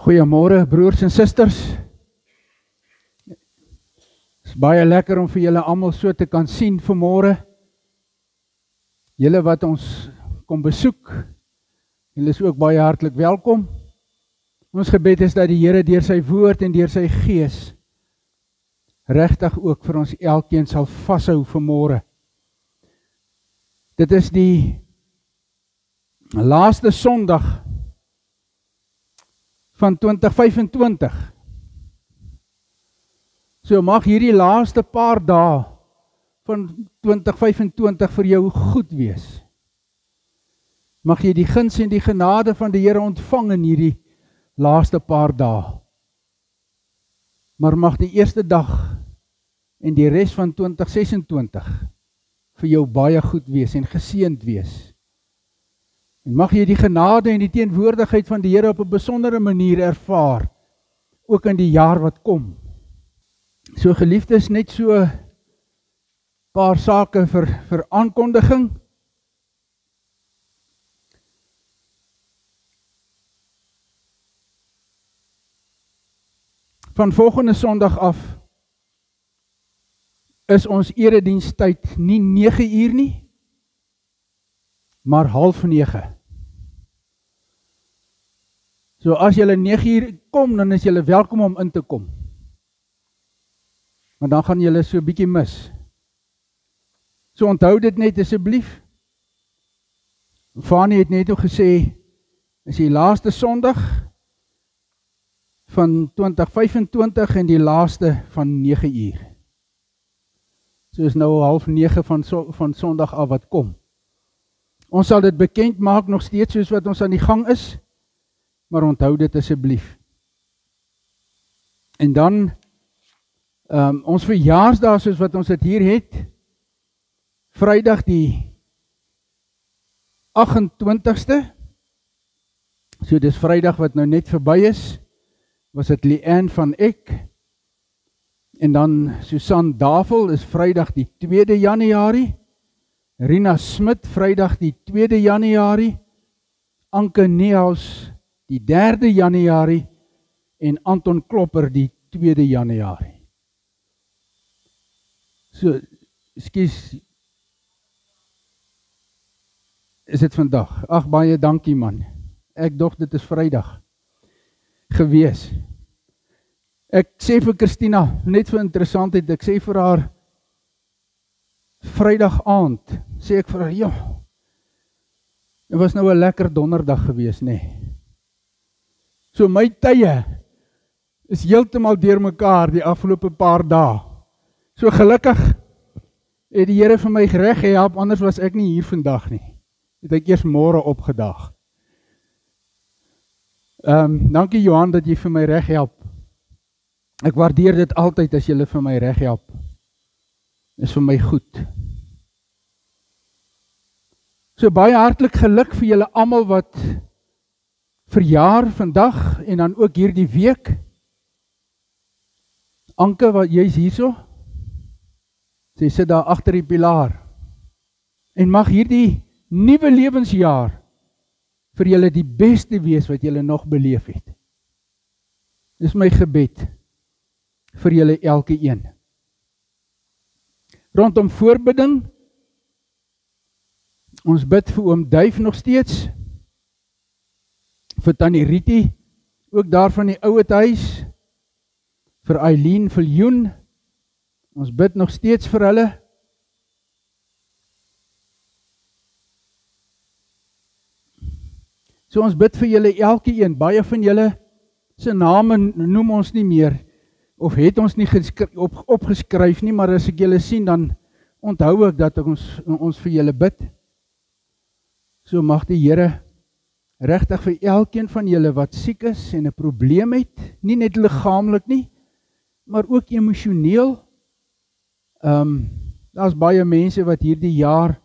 Goeiemôre broers en susters. Het is baie lekker om vir julle almal so te kan sien vanmôre. Julle wat ons kom besoek, julle is ook baie hartlik welkom. Ons gebed is dat die Here deur sy woord en deur sy gees regtig ook vir ons elkeen sal vashou vanmôre. Dit is die laaste Sondag van 2025. So mag hierdie laaste paar dae van 2025 vir jou goed wees. Mag jy die guns en die genade van die Here ontvang in hierdie laaste paar dae. Maar mag die eerste dag en die res van 2026 vir jou baie goed wees en geseënd wees. En mag jy die genade en die teenwoordigheid van die Here op 'n besondere manier ervaar, ook in die jaar wat kom. So geliefdes, net so paar sake vir aankondiging. Van volgende Sondag af is ons eredienstyd nie 9 uur nie, maar 8:30. So as julle 9 uur kom, dan is julle welkom om in te kom. Maar dan gaan julle so 'n bietjie mis. So onthou dit net asseblief. Fanie het net ook gesê, is die laaste Sondag van 2025 en die laaste van 9 uur. So is nou 8:30 van Sondag af wat kom. Ons sal dit bekend maak nog steeds soos wat ons aan die gang is, maar onthou dit asseblief. En dan ons verjaarsdag soos wat ons dit hier het, Vrydag die 28ste, so dis Vrydag wat nou net verby is, was dit Leanne van Eck, en dan Susan Davel is Vrydag die 2de Januarie, Rina Smit Vrydag die 2de Januarie, Anke Nehaus die 3de Januarie en Anton Klopper die 2de Januarie. So, ekskuus, is dit vandag? Ag, baie dankie man. Ek dog dit is Vrydag gewees. Ek sê vir Christina, net vir interessantheid, ek sê vir haar, Vrydag aand, sê ek vir haar, ja, dit was nou 'n lekker donderdag gewees, nee. So my tye is heeltemal deurmekaar die afgelope paar dae. So gelukkig het die Here vir my reg gehelp, anders was ek nie hier vandag nie. Het ek eers môre opgedag. Dankie Johan dat jy vir my reg help. Ek waardeer dit altyd as jy vir my reg help. Is vir my goed. So baie hartlik geluk vir julle almal wat verjaar vandag en dan ook hierdie week. Anke, wat jy's hierso? Sy sit daar agter die pilaar. En mag hierdie nuwe lewensjaar vir julle die beste wees wat julle nog beleef het. Dis my gebed vir julle elkeen. Rondom voorbidding, ons bid vir oom Duif nog steeds, vir Tannie Rietie, ook daar van die ouete huis, vir Eileen Viljoen, ons bid nog steeds vir hulle. So ons bid vir julle elkeen, baie van julle se name noem ons nie meer, of het ons nie opgeskryf nie, maar as ek julle sien, dan onthou ek dat ons vir julle bid. So mag die Here regtig vir elkeen van julle wat siek is en 'n probleem het, nie net liggaamlik nie, maar ook emosioneel. Daar's baie mense wat hierdie jaar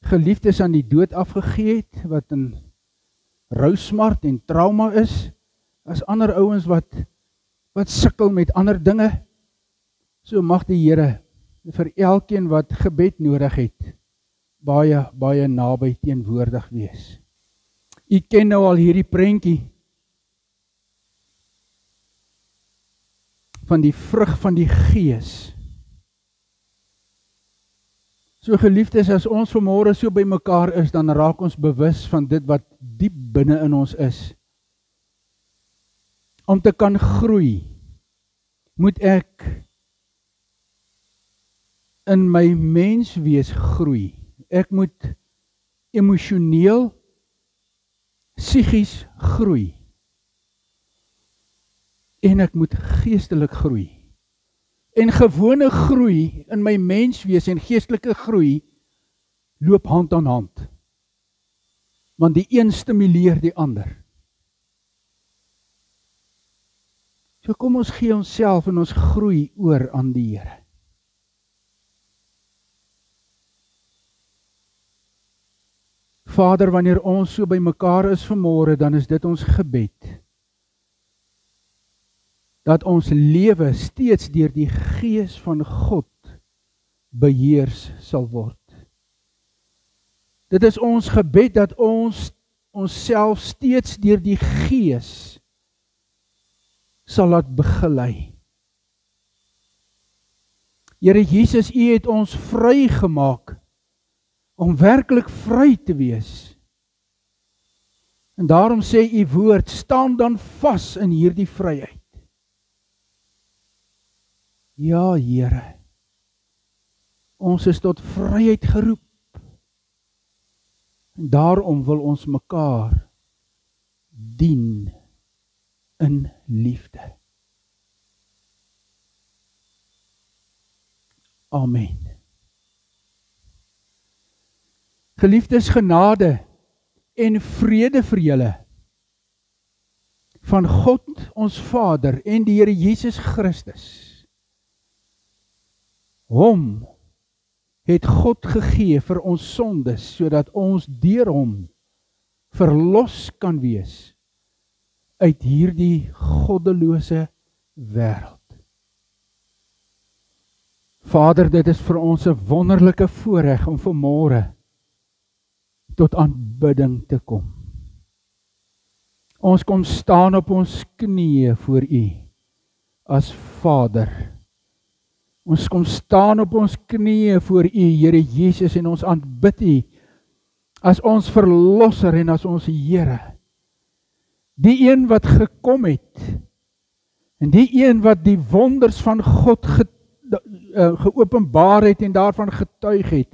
geliefdes aan die dood afgegee het, wat in rousmart en trauma is, as ander ouens wat sukkel met ander dinge. So mag die Here vir elkeen wat gebed nodig het, baie naby teenwoordig wees. U ken nou al hierdie prentjie van die vrug van die Gees. So geliefdes, as ons vanmôre so by mekaar is, dan raak ons bewus van dit wat diep binne in ons is. Om te kan groei, moet ek in my menswees groei. Ek moet emosioneel, psigies groei. En ek moet geestelik groei. En gewone groei in my menswees en geestelike groei loop hand aan hand. Want die een stimuleer die ander. So kom ons gee onsself en ons groei oor aan die Here. Vader, wanneer ons so by mekaar is vanmôre, dan is dit ons gebed. Dat ons lewe steeds deur die Gees van God beheers sal word. Dit is ons gebed dat ons onsself steeds deur die Gees sal laat begelei. Here Jesus, U het ons vrygemaak om werklik vry te wees. En daarom sê U woord, staan dan vas in hierdie vryheid. Ja, Here, ons is tot vryheid geroep. En daarom wil ons mekaar dien in liefde. Amen. Geliefdes, genade en vrede vir julle van God ons Vader en die Here Jesus Christus. Hom het God gegee vir ons sondes, sodat ons deur hom verlos kan wees uit hierdie goddelose wêreld. Vader, dit is vir ons 'n wonderlike voorreg om vanmôre tot aanbidding te kom. Ons kom staan op ons knieë voor U as Vader. Ons kom staan op ons knieë voor U, Here Jesus, en ons aanbid U as ons verlosser en as ons Here. Die een wat gekom het, en die een wat die wonders van God geopenbaar het en daarvan getuig het.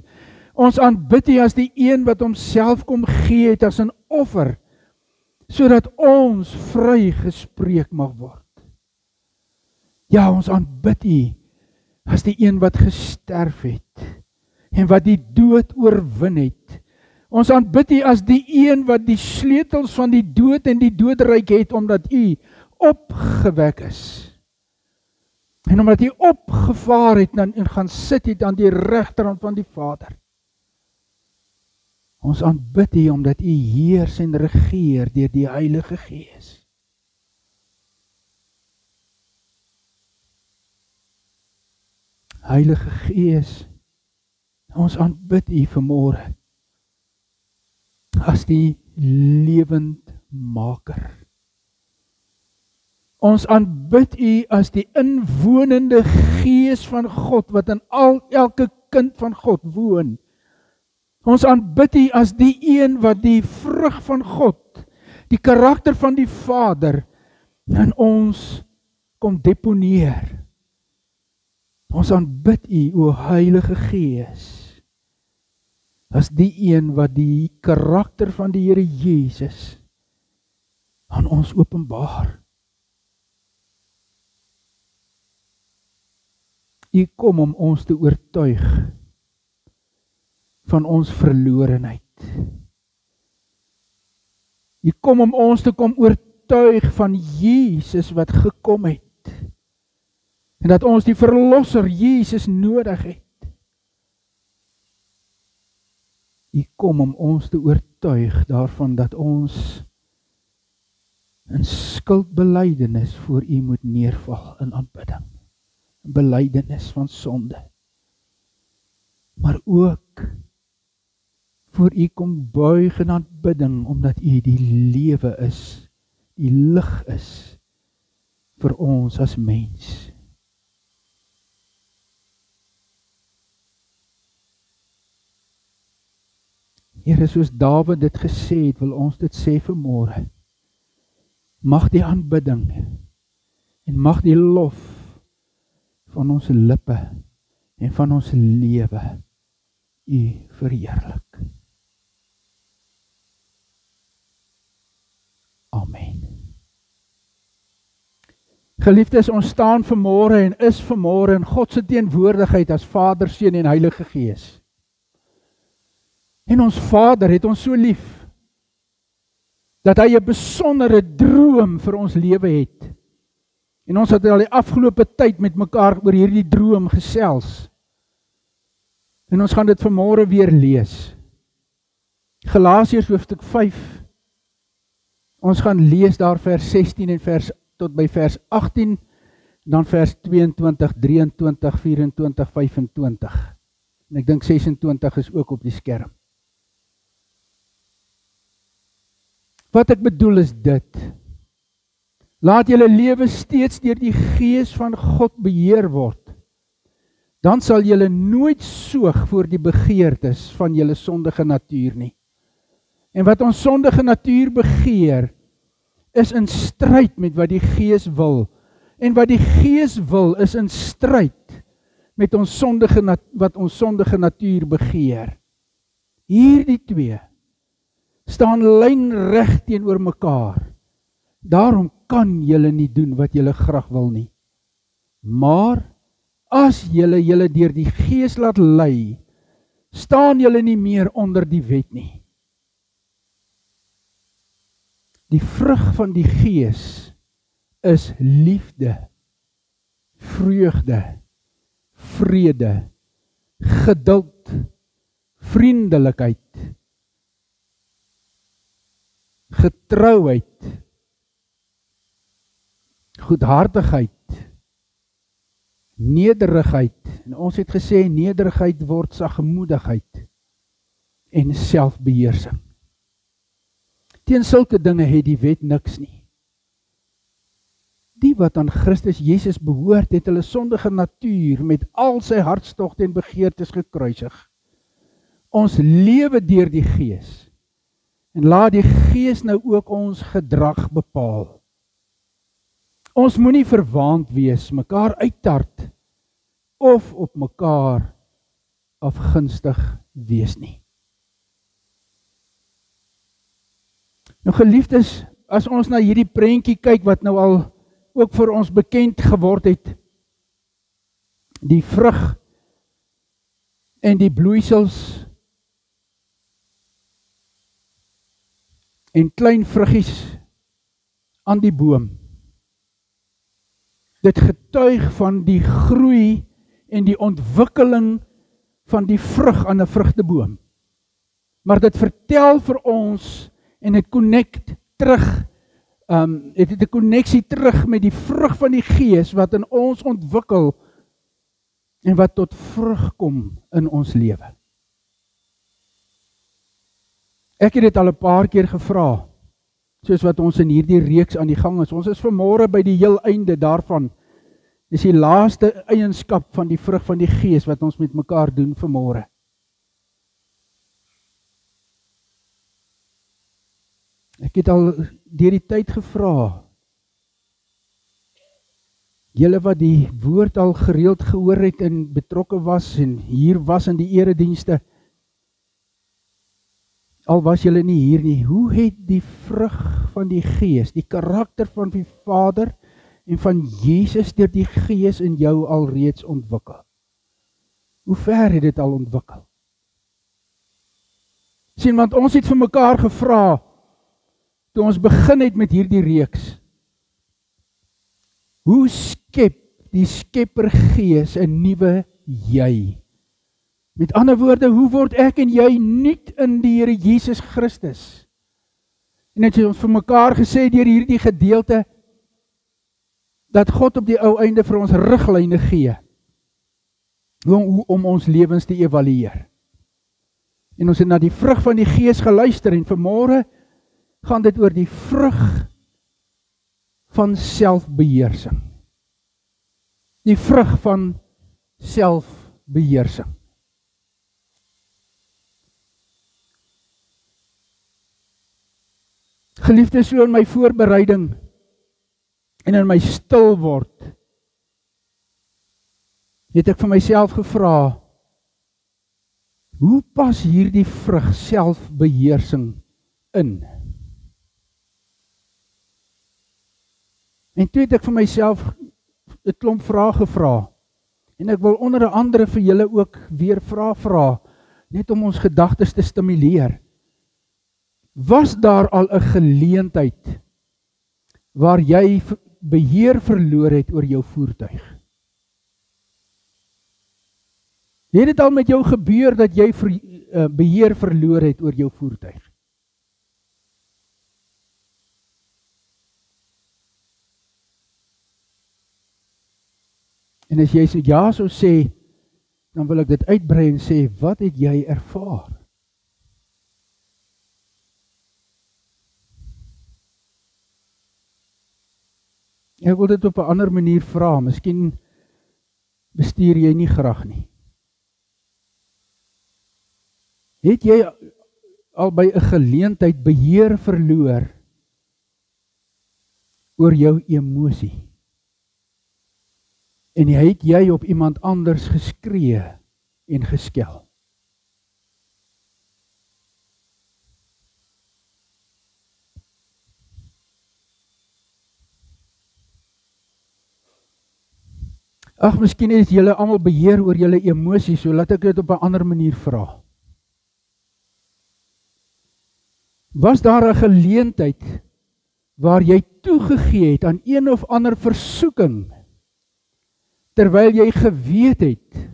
Ons aanbid U as die een wat homself kom gee het as 'n offer, sodat ons vrygespreek mag word. Ja, ons aanbid U as die een wat gesterf het en wat die dood oorwin het. Ons aanbid U as die een wat die sleutels van die dood en die doodryk het, omdat U opgewek is. En omdat U opgevaar het en gaan sit het aan die regterhand van die Vader. Ons aanbid U omdat U heers en regeer deur die Heilige Gees. Heilige Gees, ons aanbid U vanmôre as die lewendmaker. Ons aanbid U as die inwonende Gees van God, wat in elke kind van God woon. Ons aanbid U as die een wat die vrug van God, die karakter van die Vader, in ons kom deponeer. Ons aanbid U, o Heilige Gees, as die een wat die karakter van die Here Jesus aan ons openbaar. U kom om ons te oortuig van ons verlorenheid. U kom om ons te kom oortuig van Jesus wat gekom het. En dat ons die verlosser Jesus nodig het. U kom om ons te oortuig daarvan dat ons in skuldbelydenis voor U moet neerval in aanbidding. Belydenis van sonde. Maar ook voor U kom buig in aanbidding, omdat U die lewe is, die lig is vir ons as mens. Here, soos Dawid dit gesê het, wil ons dit sê vanmôre. Mag die aanbidding en mag die lof van ons lippe en van ons lewe U verheerlik. Amen. Geliefdes, ons staan vanmôre en is vanmôre in God se teenwoordigheid as Vader, Seun en Heilige Gees. En ons Vader het ons so lief, dat hy 'n besondere droom vir ons lewe het. En ons het al die afgelope tyd met mekaar oor hierdie droom gesels. En ons gaan dit vanmôre weer lees. Galasiërs hoofstuk 5. Ons gaan lees daar vers 16 en tot by vers 18, dan vers 22, 23, 24, 25. En ek dink 26 is ook op die skerm. Wat ek bedoel is dit: laat julle lewe steeds deur die Gees van God beheer word. Dan sal julle nooit soeg voor die begeertes van julle sondige natuur nie. En wat ons sondige natuur begeer, is in stryd met wat die Gees wil. En wat die Gees wil, is in stryd met ons wat ons sondige natuur begeer. Hierdie twee staan lynreg teenoor mekaar. Daarom kan julle nie doen wat julle graag wil nie. Maar as julle deur die Gees laat lei, staan julle nie meer onder die wet nie. Die vrug van die Gees is liefde, vreugde, vrede, geduld, vriendelikheid, getrouheid, goedhartigheid, nederigheid, en ons het gesê nederigheid word sagmoedigheid en selfbeheersing. Teen sulke dinge het die wet niks nie. Die wat aan Christus Jesus behoort, het hulle sondige natuur met al sy hartstogte en begeertes gekruisig. Ons lewe deur die Gees, en laat die Gees nou ook ons gedrag bepaal. Ons moenie verwaand wees, mekaar uittart, of op mekaar afgunstig wees nie. Nou geliefdes, as ons na hierdie prentjie kyk wat nou al ook vir ons bekend geword het, die vrug en die bloeisels en klein vruggies aan die boom. Dit getuig van die groei en die ontwikkeling van die vrug aan 'n vrugteboom. Maar dit vertel vir ons en dit connect terug, het 'n konneksie terug met die vrug van die Gees wat in ons ontwikkel en wat tot vrug kom in ons lewe. Ek het dit al 'n paar keer gevra, soos wat ons in hierdie reeks aan die gang is. Ons is vanmôre by die heel einde daarvan. Dis die laaste eienskap van die vrug van die Gees wat ons met mekaar doen vanmôre. Ek het al deur die tyd gevra, julle wat die woord al gereeld gehoor het en betrokke was en hier was in die eredienste, al was julle nie hier nie, hoe het die vrug van die Gees, die karakter van die Vader en van Jesus deur die Gees in jou al reeds ontwikkel? Hoe ver het dit al ontwikkel? Sien, want ons het vir mekaar gevra, toe ons begin het met hierdie reeks, hoe skep die Skeppergees 'n nuwe jy? Met ander woorde, hoe word ek en jy nuut in die Here Jesus Christus? En het ons vir mekaar gesê deur hierdie gedeelte, dat God op die ou einde vir ons riglyne gee, om ons lewens te evalueer. En ons het na die vrug van die Gees geluister, en vanmôre gaan dit oor die vrug van selfbeheersing. Die vrug van selfbeheersing. geliefdes, so in my voorbereiding en in my stil word, het ek vir myself gevra, hoe pas hierdie vrug selfbeheersing in? En toe het ek vir myself 'n klomp vrae gevra, en ek wil onder andere vir julle ook weer vrae vra, net om ons gedagtes te stimuleer. Was daar al 'n geleentheid waar jy beheer verloor het oor jou voertuig? Het dit al met jou gebeur dat jy beheer verloor het oor jou voertuig? En as jy so ja sou sê, dan wil ek dit uitbrei en sê, wat het jy ervaar? Ek wil dit op 'n ander manier vra, miskien bestuur jy nie graag nie. Het jy al by 'n geleentheid beheer verloor oor jou emosie? En het jy op iemand anders geskree en geskel? Ag, miskien het julle almal beheer oor julle emosies, so laat ek dit op 'n ander manier vra. Was daar 'n geleentheid waar jy toegegee het aan een of ander versoeking, terwyl jy geweet het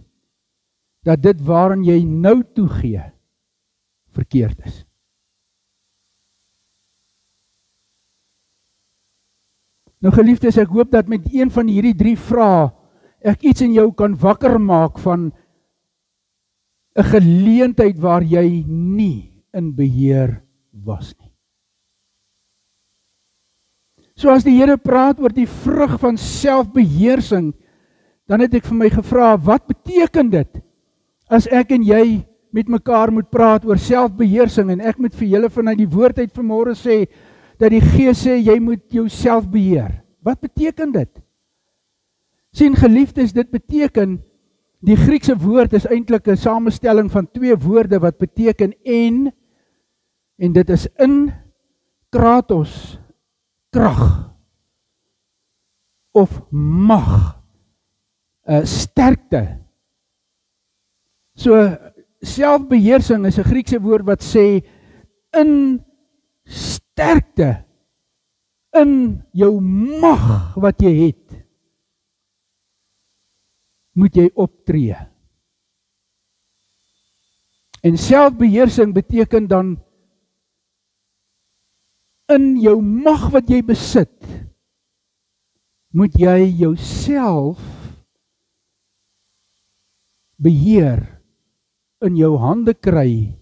dat dit waaraan jy nou toegee verkeerd is? Nou geliefdes, ek hoop dat met een van hierdie 3 vrae ek iets in jou kan wakker maak van 'n geleentheid waar jy nie in beheer was nie. So as die Here praat oor die vrug van selfbeheersing, dan het ek vir my gevra, wat beteken dit as ek en jy met mekaar moet praat oor selfbeheersing, en ek moet vir julle vanuit die woord uit vanmôre sê, dat die Gees sê, jy moet jouself beheer. Wat beteken dit? Sien geliefdes, dit beteken, die Griekse woord is eintlik 'n samestelling van 2 woorde wat beteken en dit is in kratos, krag, of mag, sterkte. So, selfbeheersing is 'n Griekse woord wat sê, in sterkte, in jou mag wat jy het, moet jy optree. En selfbeheersing beteken dan, in jou mag wat jy besit, moet jy jouself beheer, in jou hande kry,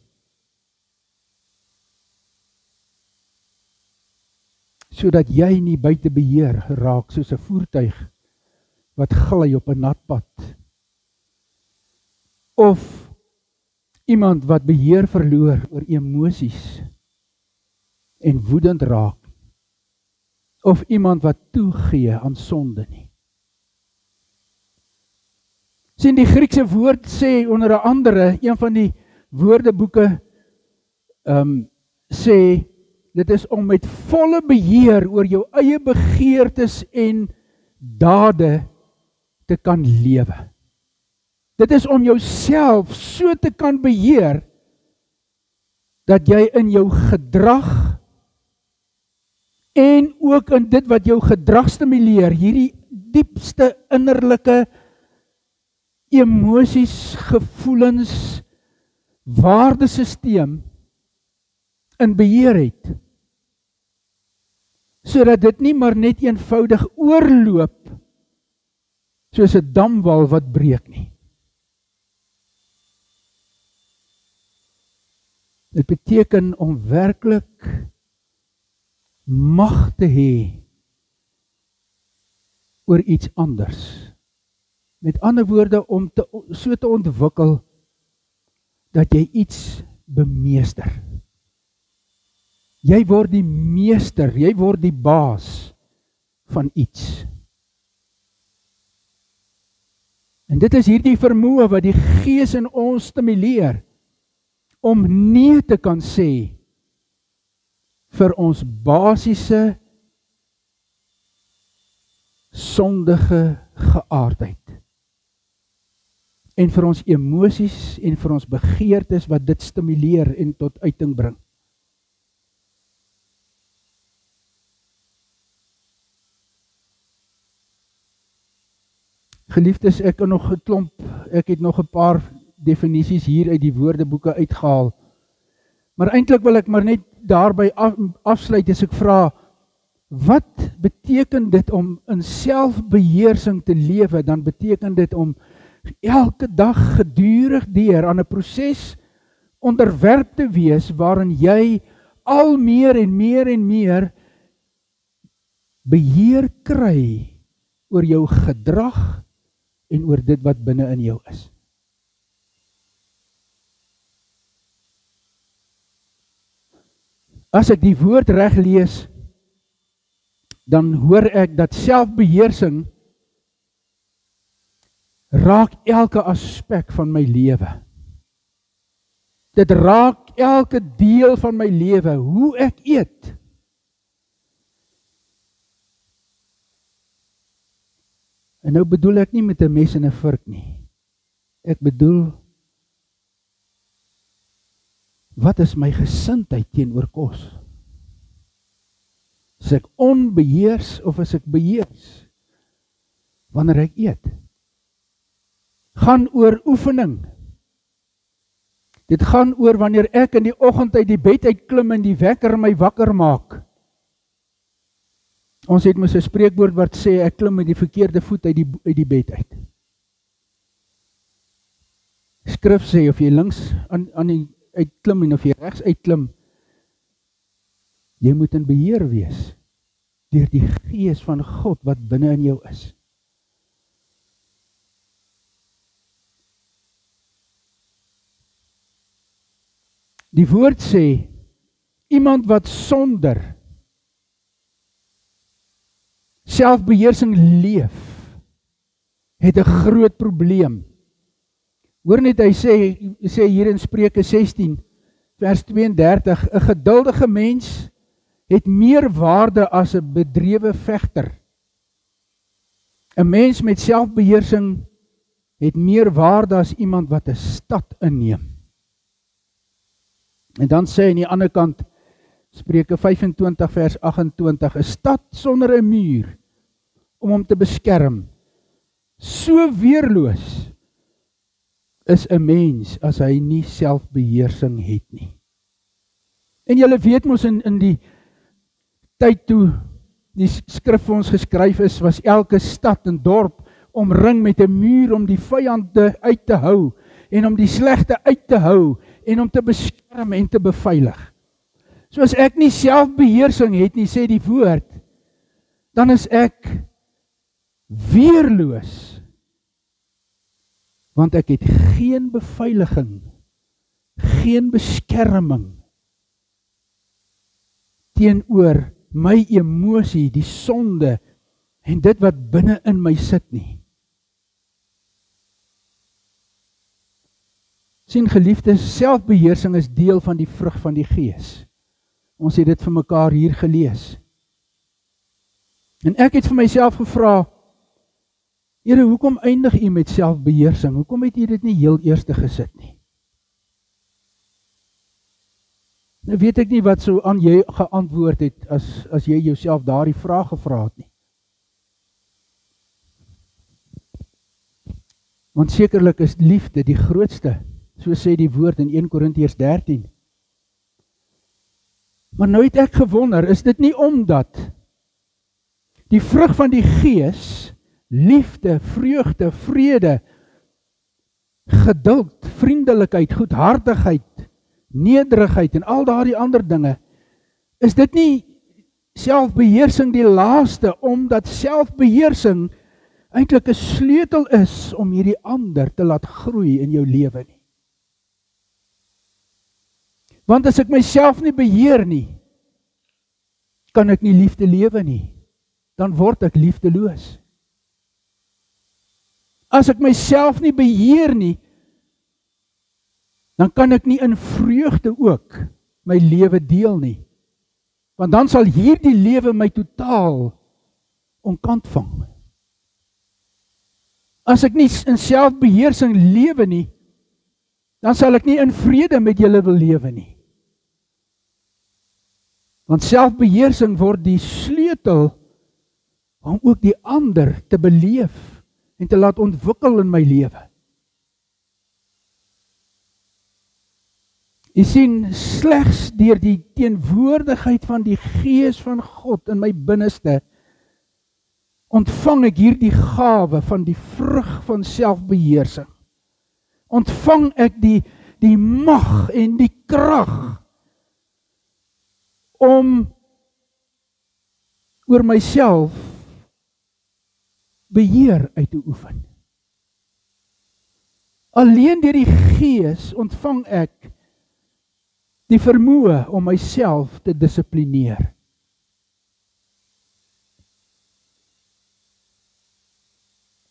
sodat jy nie buite beheer geraak soos 'n voertuig wat gly op 'n nat pad, of iemand wat beheer verloor oor emosies en woedend raak, of iemand wat toegee aan sonde nie. Sien, die Griekse woord sê onder andere, een van die woordeboeke sê, dit is om met volle beheer oor jou eie begeertes en dade te kan lewe. Dit is om jouself so te kan beheer, dat jy in jou gedrag, en ook in dit wat jou gedrag stimuleer, hierdie diepste innerlike emosies, gevoelens, waardesysteem in beheer het, sodat dit nie maar net eenvoudig oorloop, soos 'n damwal wat breek nie. Dit beteken om werklik mag te hê oor iets anders. Met ander woorde, om so te ontwikkel, dat jy iets bemeester. Jy word die meester, jy word die baas van iets. En dit is hierdie vermoë wat die Gees in ons stimuleer, om nee te kan sê, vir ons basiese, sondige geaardheid. En vir ons emosies en vir ons begeertes wat dit stimuleer en tot uiting bring. Geliefdes, ek het nog 'n paar definisies hier uit die woordeboeke uitgehaal. Maar eintlik wil ek maar net daarby afsluit as ek vra, wat beteken dit om in selfbeheersing te lewe? Dan beteken dit om elke dag gedurig deur aan 'n proses onderwerp te wees waarin jy al meer en meer en meer beheer kry oor jou gedrag en oor dit wat binne in jou is. As ek die woord reg lees, dan hoor ek dat selfbeheersing raak elke aspek van my lewe. Dit raak elke deel van my lewe, hoe ek eet. En nou bedoel ek nie met 'n mes en 'n vurk nie. Ek bedoel, wat is my gesindheid teenoor kos? Is ek onbeheers of is ek beheers wanneer ek eet? Gaan oor oefening. Dit gaan oor wanneer ek in die oggend uit die bed uitklim en die wekker my wakker maak. Ons het mos 'n spreekwoord wat sê ek klim met die verkeerde voet uit die bed uit. Skrif sê of jy links aan die uitklim en of jy regs uitklim, jy moet in beheer wees deur die Gees van God wat binne in jou is. Die woord sê, iemand wat sonder selfbeheersing leef, het 'n groot probleem. Hoor net, hy sê hier in Spreuke 16, vers 32, 'n geduldige mens het meer waarde as 'n bedrewe vegter. 'n Mens met selfbeheersing het meer waarde as iemand wat 'n stad inneem. En dan sê aan die ander kant, Spreuke 25 vers 28, 'n stad sonder 'n muur om hom te beskerm, so weerloos is 'n mens as hy nie selfbeheersing het nie. En julle weet mos in die tyd toe die skrif vir ons geskryf is, was elke stad en dorp omring met 'n muur om die vyande uit te hou en om die slegte uit te hou en om te beskerm en te beveilig. So as ek nie selfbeheersing het nie, sê die woord, dan is ek weerloos, want ek het geen beveiliging, geen beskerming teenoor my emosie, die sonde en dit wat binne in my sit nie. Sien geliefdes, selfbeheersing is deel van die vrug van die Gees. Ons het dit vir mekaar hier gelees. En ek het vir myself gevra, Here, hoekom eindig U met selfbeheersing? Hoekom het U dit nie heel eerste gesit nie? Nou weet ek nie wat so aan jy geantwoord het as jy jouself daardie vraag gevra het nie. Want sekerlik is liefde die grootste, so sê die woord in 1 Korintiërs 13. Maar nou het ek gewonder, is dit nie omdat die vrug van die Gees, liefde, vreugde, vrede, geduld, vriendelikheid, goedhartigheid, nederigheid en al daardie ander dinge, is dit nie selfbeheersing die laaste, omdat selfbeheersing eintlik 'n sleutel is om hierdie ander te laat groei in jou lewe nie. Want as ek myself nie beheer nie, kan ek nie liefde lewe nie. Dan word ek liefdeloos. As ek myself nie beheer nie, dan kan ek nie in vreugde ook my lewe deel nie. Want dan sal hierdie lewe my totaal onkant vang. As ek nie in selfbeheersing lewe nie, dan sal ek nie in vrede met julle wil lewe nie. Want selfbeheersing word die sleutel om ook die ander te beleef en te laat ontwikkel in my lewe. Jy sien, slegs deur die teenwoordigheid van die Gees van God in my binneste, ontvang ek hierdie gawe van die vrug van selfbeheersing. Ontvang ek die mag en die krag om oor myself beheer uit te oefen. Alleen deur die Gees ontvang ek die vermoë om myself te dissiplineer.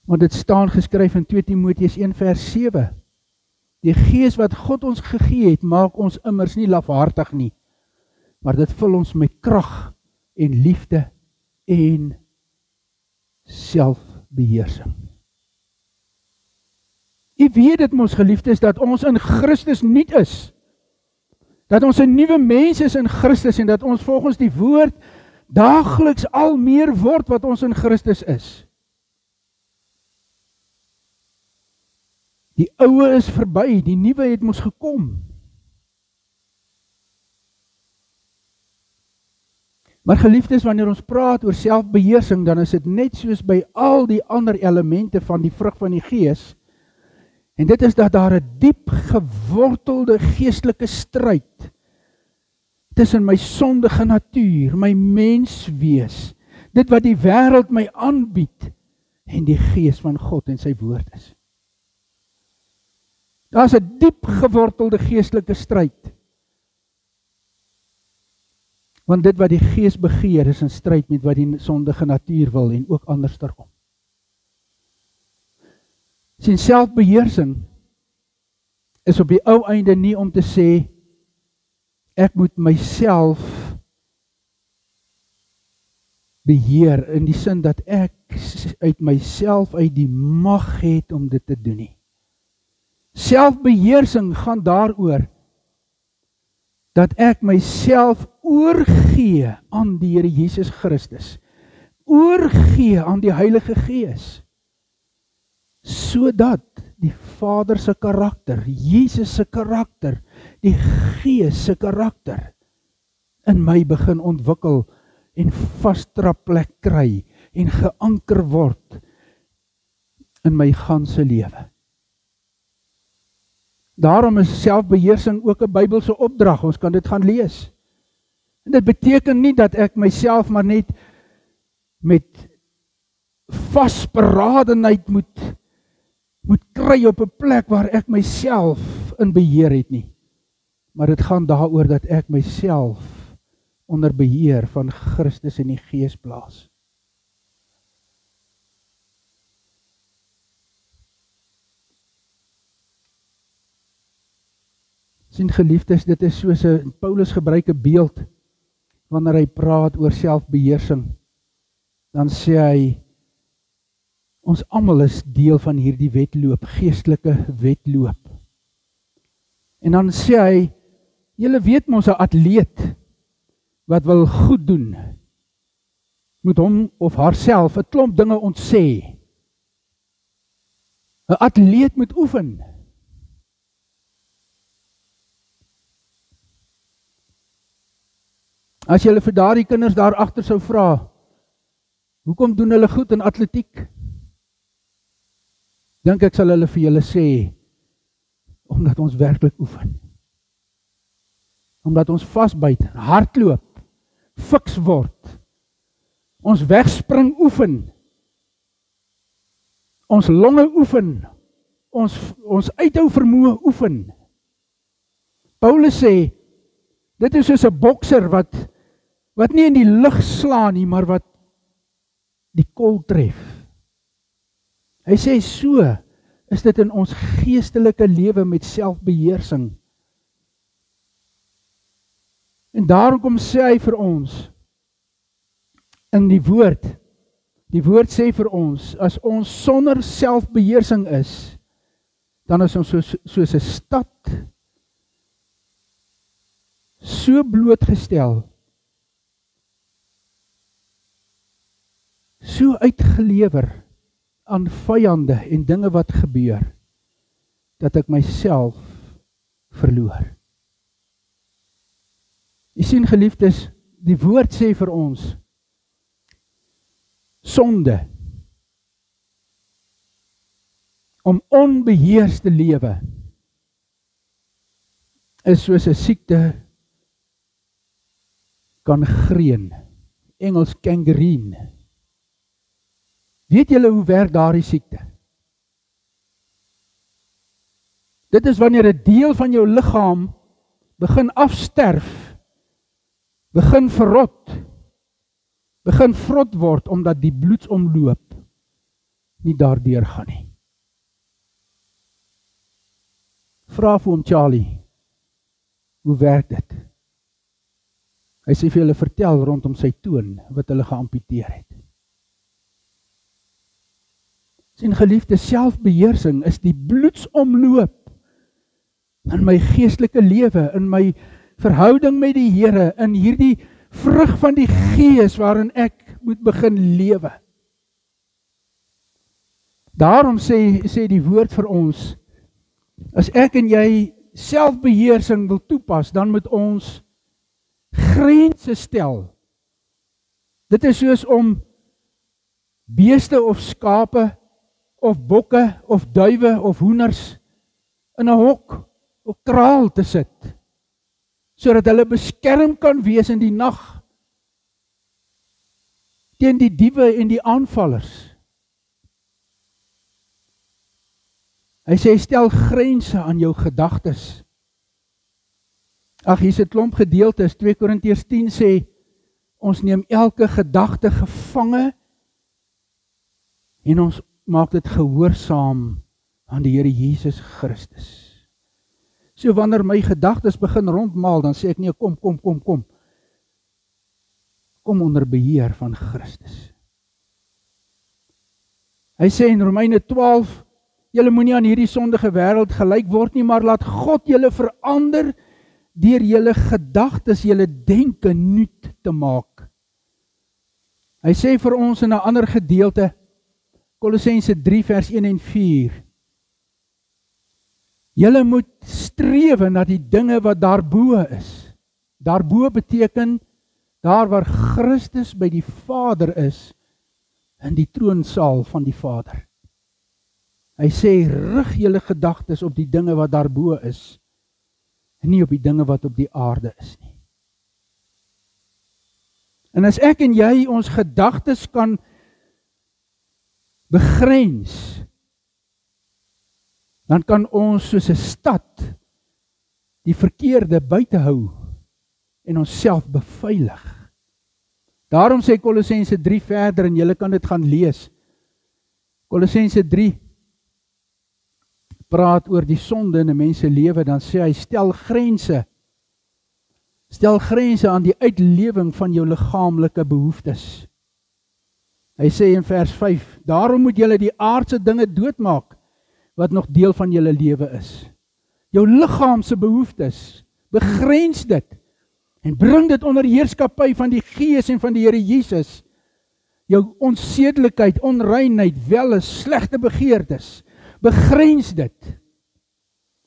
Want dit staan geskryf in 2 Timoteus 1 vers 7. Die Gees wat God ons gegee het, maak ons immers nie lafhartig nie, maar dit vul ons met krag en liefde en selfbeheersing. U weet dit mos, geliefdes, dat ons in Christus nuut is. Dat ons 'n nuwe mens is in Christus en dat ons volgens die woord daagliks al meer word wat ons in Christus is. Die ou is verby, die nuwe het mos gekom. Maar geliefdes, wanneer ons praat oor selfbeheersing, dan is dit net soos by al die ander elemente van die vrug van die Gees. En dit is dat daar 'n diep gewortelde geestelike stryd tussen my sondige natuur, my menswees, dit wat die wêreld my aanbied, en die Gees van God en sy woord is. Daar's 'n diep gewortelde geestelike stryd. Want dit wat die Gees begeer is in stryd met wat die sondige natuur wil en ook andersom. Sien, selfbeheersing is op die ou einde nie om te sê ek moet myself beheer in die sin dat ek uit myself uit die mag het om dit te doen nie. Selfbeheersing gaan daaroor dat ek myself oorgee aan die Here Jesus Christus, oorgee aan die Heilige Gees, sodat die Vader se karakter, Jesus se karakter, die Gees se karakter in my begin ontwikkel en vasdra plek kry en geanker word in my ganse lewe. Daarom is selfbeheersing ook 'n Bybelse opdrag. Ons kan dit gaan lees. En dit beteken nie dat ek myself maar net met vasberadenheid moet kry op 'n plek waar ek myself in beheer het nie. Maar dit gaan daaroor dat ek myself onder beheer van Christus en die Gees plaas. Sien geliefdes, dit is soos Paulus gebruik 'n beeld wanneer hy praat oor selfbeheersing. Dan sê hy, ons almal is deel van hierdie wedloop, geestelike wedloop. En dan sê hy, julle weet mos 'n atleet wat wil goed doen, moet hom of haarself 'n klomp dinge ontsê. 'n Atleet moet oefen. As julle vir daardie kinders daar agter sou vra, hoekom doen hulle goed in atletiek? Dink ek sal hulle vir julle sê, omdat ons werklik oefen. Omdat ons vasbyt, hardloop, fiks word. Ons wegspring oefen. Ons longe oefen. Ons uithou vermoë oefen. Paulus sê, dit is soos 'n bokser wat wat nie in die lug slaan nie, maar wat die kol tref. Hy sê so is dit in ons geestelike lewe met selfbeheersing. En daarom sê hy vir ons in die woord sê vir ons, as ons sonder selfbeheersing is, dan is ons soos 'n stad so blootgestel, so uitgelewer aan vyande en dinge wat gebeur, dat ek myself verloor. Jy sien geliefdes, die woord sê vir ons, sonde, om onbeheers te lewe, is soos 'n siekte gangreen, Engels gangrene. Weet julle hoe werk daardie siekte? Dit is wanneer 'n deel van jou liggaam begin afsterf, begin verrot, begin vrot word, omdat die bloedsomloop nie daardeur gaan nie. Vra vir hom Charlie, hoe werk dit? Hy sê vir julle vertel rondom sy toon, wat hulle geamputeer het. Sien geliefde, selfbeheersing is die bloedsomloop in my geestelike lewe, in my verhouding met die Here, in hierdie vrug van die Gees waarin ek moet begin lewe. Daarom sê die woord vir ons, as ek en jy selfbeheersing wil toepas, dan moet ons grense stel. Dit is soos om beeste of skape, of bokke, of duwe, of hoenders in 'n hok of kraal te sit, sodat hulle beskerm kan wees in die nag teen die diewe en die aanvallers. Hy sê, stel grense aan jou gedagtes. Ag, hier's 'n klomp gedeeltes. 2 Korintiërs 10 sê, ons neem elke gedagte gevange en ons maak dit gehoorsaam aan die Here Jesus Christus. So wanneer my gedagtes begin rondmaal, dan sê ek nee, kom onder beheer van Christus. Hy sê in Romeine 12, julle moenie aan hierdie sondige wêreld gelyk word nie, maar laat God julle verander deur julle gedagtes, julle denke nuut te maak. Hy sê vir ons in 'n ander gedeelte, Kolossense 3 vers 1 en 4, julle moet strewe na die dinge wat daarbo is. Daarbo beteken, daar waar Christus by die Vader is, in die troonsaal van die Vader. Hy sê, rig julle gedagtes op die dinge wat daarbo is, en nie op die dinge wat op die aarde is nie. En as ek en jy ons gedagtes kan begrens, dan kan ons soos 'n stad die verkeerde buite hou en onsself beveilig. Daarom sê Kolossense 3 verder, en julle kan dit gaan lees. Kolossense 3 praat oor die sonde in 'n mens se lewe, dan sê hy, stel grense aan die uitlewing van jou liggaamlike behoeftes. Hy sê in vers 5, daarom moet julle die aardse dinge doodmaak, wat nog deel van julle lewe is. Jou liggaamse behoeftes, begrens dit, en bring dit onder heerskappy van die Gees en van die Here Jesus. Jou onsedelikheid, onreinheid, welle, slegte begeertes, begrens dit.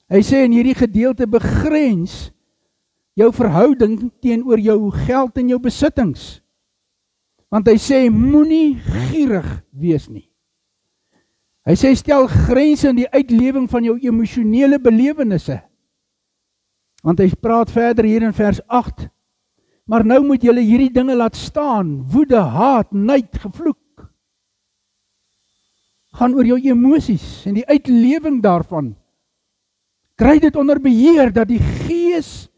Hy sê in hierdie gedeelte, begrens jou verhouding teenoor jou geld en jou besittings. Want hy sê, moenie gierig wees nie. Hy sê, stel grense in die uitlewing van jou emosionele belewennisse. Want hy praat verder hier in vers 8, maar nou moet julle hierdie dinge laat staan, woede, haat, nyd, gevloek. Gaan oor jou emosies en die uitlewing daarvan. Kry dit onder beheer, dat die Gees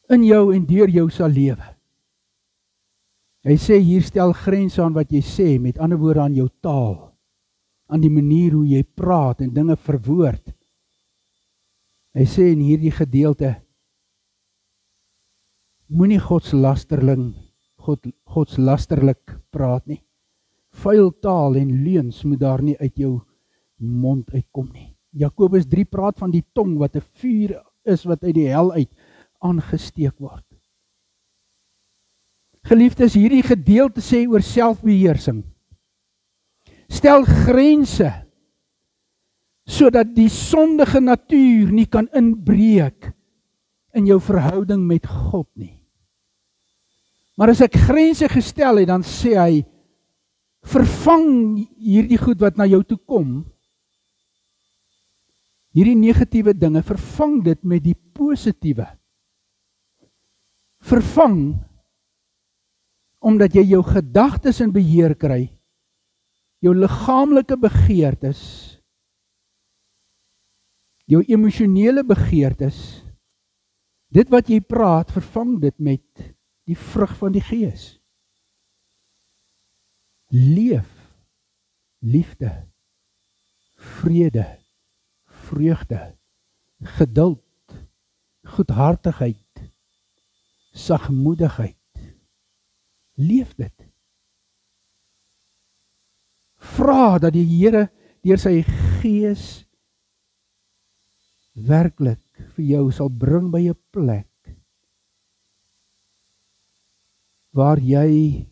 in jou en deur jou sal lewe. Hy sê hier stel grense aan wat jy sê, met ander woorde aan jou taal, aan die manier hoe jy praat en dinge verwoord. Hy sê in hierdie gedeelte, moenie godslasterlik praat nie. Vuil taal en leuns moet daar nie uit jou mond uitkom nie. Jakobus 3 praat van die tong wat 'n vuur is wat uit die hel uit aangesteek word. Geliefdes, hierdie gedeelte sê oor selfbeheersing. Stel grense sodat die sondige natuur nie kan inbreek in jou verhouding met God nie. Maar as ek grense gestel het, dan sê hy, vervang hierdie goed wat na jou toe kom, hierdie negatiewe dinge, vervang dit met die positiewe. Vervang, omdat jy jou gedagtes in beheer kry, jou liggaamlike begeertes, jou emosionele begeertes, dit wat jy praat, vervang dit met die vrug van die Gees. Leef, liefde, vrede, vreugde, geduld, goedhartigheid, sagmoedigheid. Leef dit. Vra dat die Here deur sy Gees werklik vir jou sal bring by 'n plek waar jy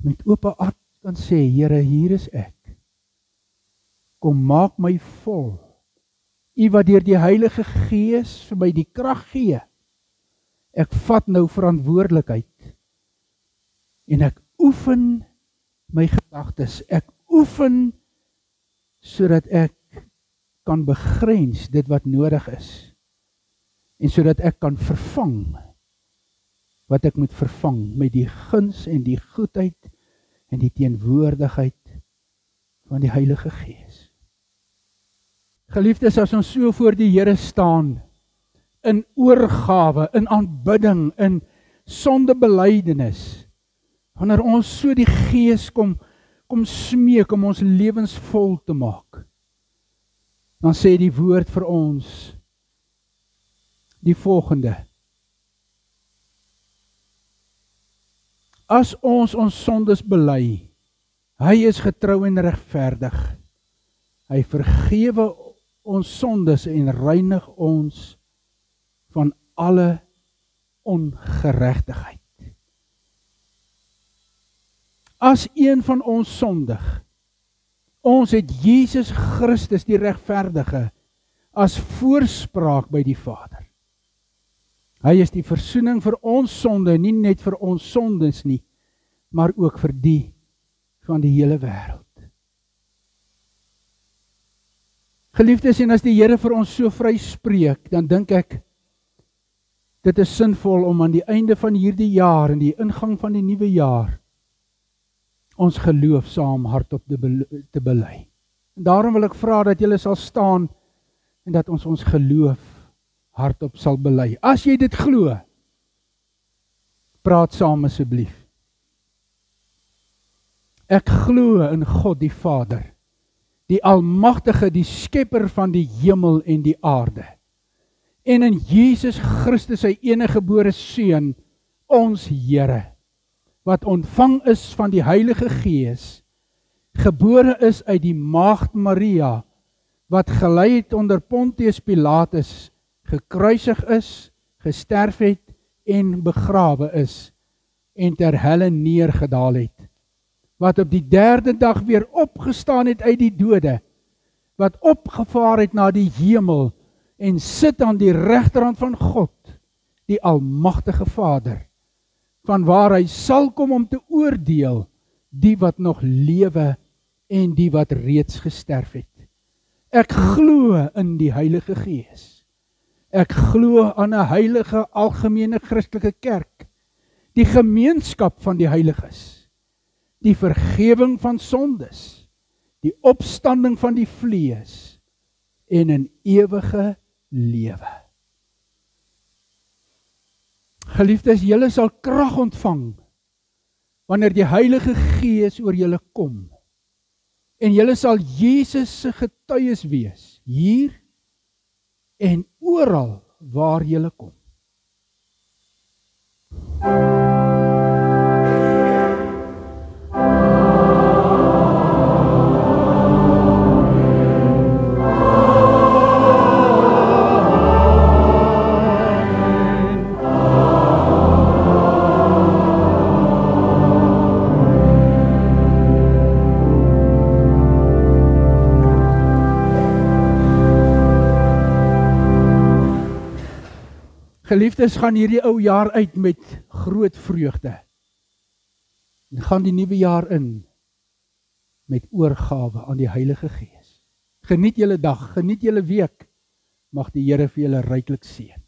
met oop hart kan sê, Here, hier is ek. Kom maak my vol. U wat deur die Heilige Gees vir my die krag gee. Ek vat nou verantwoordelikheid en ek oefen my gedagtes. Ek oefen sodat ek kan begrens dit wat nodig is en sodat ek kan vervang wat ek moet vervang met die guns en die goedheid en die teenwoordigheid van die Heilige Gees. Geliefdes, as ons so voor die Here staan, in oorgawe, in aanbidding, in sondebelydenis, wanneer ons so die Gees kom smeek om ons lewens vol te maak, dan sê die woord vir ons die volgende: as ons sondes bely, hy is getrou en regverdig. Hy vergewe ons sondes en reinig ons van alle ongeregtigheid. As een van ons sondig, ons het Jesus Christus die regverdige as voorspraak by die Vader. Hy is die versoening vir ons sonde, nie net vir ons sondes nie, maar ook vir die van die hele wêreld. Geliefdes, en as die Here vir ons so vry spreek, dan dink ek, dit is sinvol om aan die einde van hierdie jaar, en die ingang van die nuwe jaar, ons geloof saam hardop te bely. En daarom wil ek vra dat julle sal staan, en dat ons geloof hardop sal bely. As jy dit glo, praat saam asseblief. Ek glo in God die Vader, die Almagtige, die Skepper van die hemel en die aarde. En in Jesus Christus, sy eniggebore Seun, ons Here, wat ontvang is van die Heilige Gees, gebore is uit die maagd Maria, wat gelei het onder Pontius Pilatus, gekruisig is, gesterf het en begrawe is, en ter helle neergedaal het, wat op die 3de dag weer opgestaan het uit die dode, wat opgevaar het na die hemel, en sit aan die regterhand van God, die Almagtige Vader, van waar hy sal kom om te oordeel, die wat nog lewe en die wat reeds gesterf het. Ek glo in die Heilige Gees. Ek glo aan 'n heilige algemene Christelike kerk, die gemeenskap van die heiliges, die vergewing van sondes, die opstanding van die vlees en 'n ewige lewe. Geliefdes, julle sal krag ontvang wanneer die Heilige Gees oor julle kom, en julle sal Jesus se getuies wees, hier en oral waar julle kom. Geliefdes, gaan hierdie ou jaar uit met groot vreugde. En gaan die nuwe jaar in met oorgawe aan die Heilige Gees. Geniet julle dag, geniet julle week. Mag die Here vir julle ryklik seën.